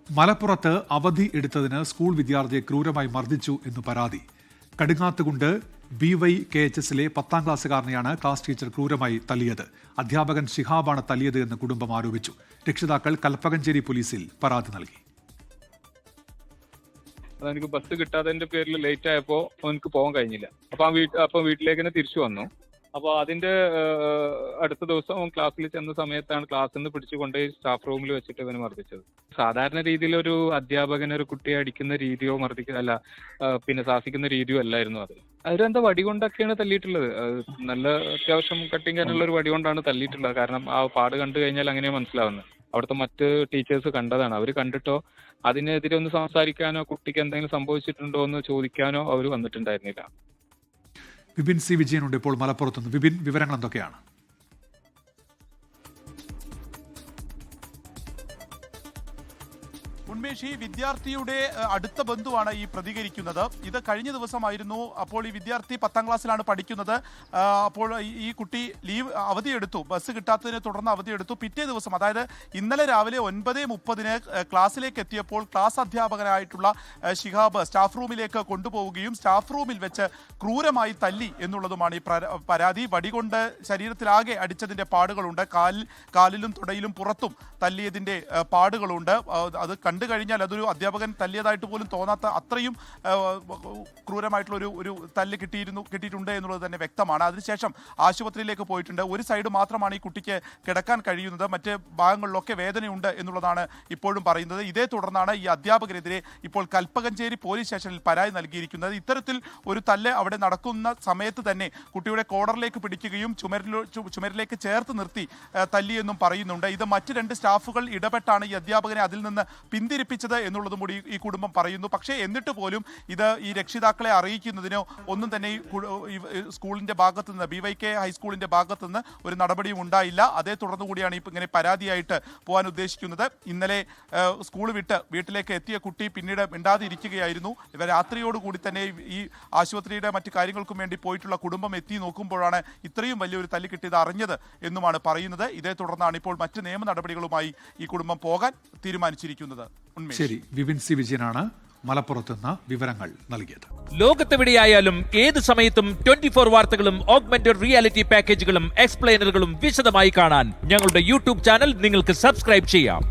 മലപ്പുറത്ത് അവധി എടുത്തതിന് സ്കൂൾ വിദ്യാർത്ഥിയെ ക്രൂരമായി മർദ്ദിച്ചു എന്ന് പരാതി. കടുങ്ങാത്തുകുണ്ട് BYKHSലെ 10ാം ക്ലാസ്സുകാരനെയാണ് ക്ലാസ് ടീച്ചർ ക്രൂരമായി തല്ലിയത്. അധ്യാപകൻ ശിഹാബാണ് തല്ലിയത് എന്ന് കുടുംബം ആരോപിച്ചു. രക്ഷിതാക്കൾ കൽപ്പകഞ്ചേരി പോലീസിൽ പരാതി നൽകി. എനിക്ക് ബസ് കിട്ടാത്തതിന്റെ പേരിൽ ലേറ്റ് ആയപ്പോൾ എനിക്ക് പോകാൻ കഴിഞ്ഞില്ല. അപ്പം വീട്ടിലേക്ക് തന്നെ തിരിച്ചു വന്നു. അപ്പോൾ അതിന്റെ അടുത്ത ദിവസം അവൻ ക്ലാസ്സിൽ ചെന്ന സമയത്താണ് ക്ലാസ്സിൽ നിന്ന് പിടിച്ചു കൊണ്ടുപോയി സ്റ്റാഫ് റൂമിൽ വെച്ചിട്ട് ഇവന് മർദ്ദിച്ചത്. സാധാരണ രീതിയിൽ ഒരു അധ്യാപകൻ ഒരു കുട്ടിയെ അടിക്കുന്ന രീതിയോ ശാസിക്കുന്ന രീതിയോ അല്ലായിരുന്നു അത്. അവരെന്താ വടി കൊണ്ടൊക്കെയാണ് തല്ലിയിട്ടുള്ളത്. നല്ല അത്യാവശ്യം കട്ടിങ്ങാനുള്ള ഒരു വടി കൊണ്ടാണ് തല്ലിയിട്ടുള്ളത്. കാരണം ആ പാട് കണ്ടു കഴിഞ്ഞാൽ അങ്ങനെയാണ് മനസ്സിലാവുന്നത്. അവിടുത്തെ മറ്റ് ടീച്ചേഴ്സ് കണ്ടതാണ്. അവർ കണ്ടിട്ടോ അതിനെതിരെ ഒന്ന് സംസാരിക്കാനോ കുട്ടിക്ക് എന്തെങ്കിലും സംഭവിച്ചിട്ടുണ്ടോ എന്ന് ചോദിക്കാനോ അവർ വന്നിട്ടുണ്ടായിരുന്നില്ല. വിപിൻ സി വിജയനുണ്ട് ഇപ്പോൾ മലപ്പുറത്തുനിന്ന്. വിപിൻ, വിവരങ്ങൾ എന്തൊക്കെയാണ്? ഉന്മേഷ്, ഈ വിദ്യാർത്ഥിയുടെ അടുത്ത ബന്ധുവാണ് ഈ പ്രതികരിക്കുന്നത്. ഇത് കഴിഞ്ഞ ദിവസമായിരുന്നു. അപ്പോൾ ഈ വിദ്യാർത്ഥി 10ാം ക്ലാസ്സിലാണ് പഠിക്കുന്നത്. അപ്പോൾ ഈ കുട്ടി അവധിയെടുത്തു. ബസ് കിട്ടാത്തതിനെ തുടർന്ന് അവധിയെടുത്തു. പിറ്റേ ദിവസം, അതായത് ഇന്നലെ രാവിലെ 9:30 ക്ലാസ്സിലേക്ക് എത്തിയപ്പോൾ ക്ലാസ് അധ്യാപകനായിട്ടുള്ള ശിഹാബ് സ്റ്റാഫ് റൂമിലേക്ക് കൊണ്ടുപോവുകയും സ്റ്റാഫ് റൂമിൽ വെച്ച് ക്രൂരമായി തല്ലി എന്നുള്ളതുമാണ് ഈ പരാതി. വടികൊണ്ട് ശരീരത്തിലാകെ അടിച്ചതിന്റെ പാടുകളുണ്ട്. കാലിലും തുടയിലും പുറത്തും തല്ലിയതിന്റെ പാടുകളുണ്ട്. അത് കണ്ടു കഴിഞ്ഞാൽ അതൊരു അധ്യാപകൻ തല്ലിയതായിട്ട് പോലും തോന്നാത്ത അത്രയും ക്രൂരമായിട്ടുള്ള ഒരു തല്ല് കിട്ടിയിട്ടുണ്ട് എന്നുള്ളത് തന്നെ വ്യക്തമാണ്. അതിനുശേഷം ആശുപത്രിയിലേക്ക് പോയിട്ടുണ്ട്. ഒരു സൈഡ് മാത്രമാണ് ഈ കുട്ടിക്ക് കിടക്കാൻ കഴിയുന്നത്. മറ്റ് ഭാഗങ്ങളിലൊക്കെ വേദനയുണ്ട് എന്നുള്ളതാണ് ഇപ്പോഴും പറയുന്നത്. ഇതേ തുടർന്നാണ് ഈ അധ്യാപകരെതിരെ ഇപ്പോൾ കൽപ്പകഞ്ചേരി പോലീസ് സ്റ്റേഷനിൽ പരാതി നൽകിയിരിക്കുന്നത്. ഇത്തരത്തിൽ ഒരു തല്ല് അവിടെ നടക്കുന്ന സമയത്ത് തന്നെ കുട്ടിയുടെ കോളറിലേക്ക് പിടിക്കുകയും ചുമരിലേക്ക് ചേർത്ത് നിർത്തി തല്ലിയെന്നും പറയുന്നുണ്ട്. ഇത് മറ്റ് 2 സ്റ്റാഫുകൾ ഇടപെട്ടാണ് ഈ അധ്യാപകനെ അതിൽ നിന്ന് പിന്തിരിപ്പിച്ചത് എന്നുള്ളതും കൂടി ഈ കുടുംബം പറയുന്നു. പക്ഷേ എന്നിട്ട് പോലും ഇത് ഈ രക്ഷിതാക്കളെ അറിയിക്കുന്നതിനോ ഒന്നും തന്നെ ഈ സ്കൂളിന്റെ ഭാഗത്തു നിന്ന്, BYK ഹൈസ്കൂളിന്റെ ഭാഗത്തു നിന്ന് ഒരു നടപടിയും ഉണ്ടായില്ല. അതേ തുടർന്നു കൂടിയാണ് ഇപ്പം ഇങ്ങനെ പരാതിയായിട്ട് പോകാൻ ഉദ്ദേശിക്കുന്നത്. ഇന്നലെ സ്കൂൾ വിട്ട് വീട്ടിലേക്ക് എത്തിയ കുട്ടി പിന്നീട് മിണ്ടാതെ ഇരിക്കുകയായിരുന്നു. രാത്രിയോടുകൂടി തന്നെ ഈ ആശുപത്രിയുടെ മറ്റു കാര്യങ്ങൾക്കും വേണ്ടി പോയിട്ടുള്ള കുടുംബം എത്തി നോക്കുമ്പോഴാണ് ഇത്രയും വലിയൊരു തല്ല് കിട്ടിയത് അറിഞ്ഞത് എന്നുമാണ് പറയുന്നത്. ഇതേ തുടർന്നാണ് ഇപ്പോൾ മറ്റ് നിയമ നടപടികളുമായി ഈ കുടുംബം പോകാൻ തീരുമാനിച്ചിരിക്കുന്നത്. ശരി, വിപിൻ സി വിജയനാണ് മലപ്പുറത്തുനിന്ന് വിവരങ്ങൾ നൽകിയത്. ലോകത്തെവിടെയായാലും ഏത് സമയത്തും 24 വാർത്തകളും ഓഗ്മെന്റഡ് റിയാലിറ്റി പാക്കേജുകളും എക്സ്പ്ലെയിനറുകളും വിശദമായി കാണാൻ ഞങ്ങളുടെ YouTube ചാനൽ നിങ്ങൾക്ക് സബ്സ്ക്രൈബ് ചെയ്യാം.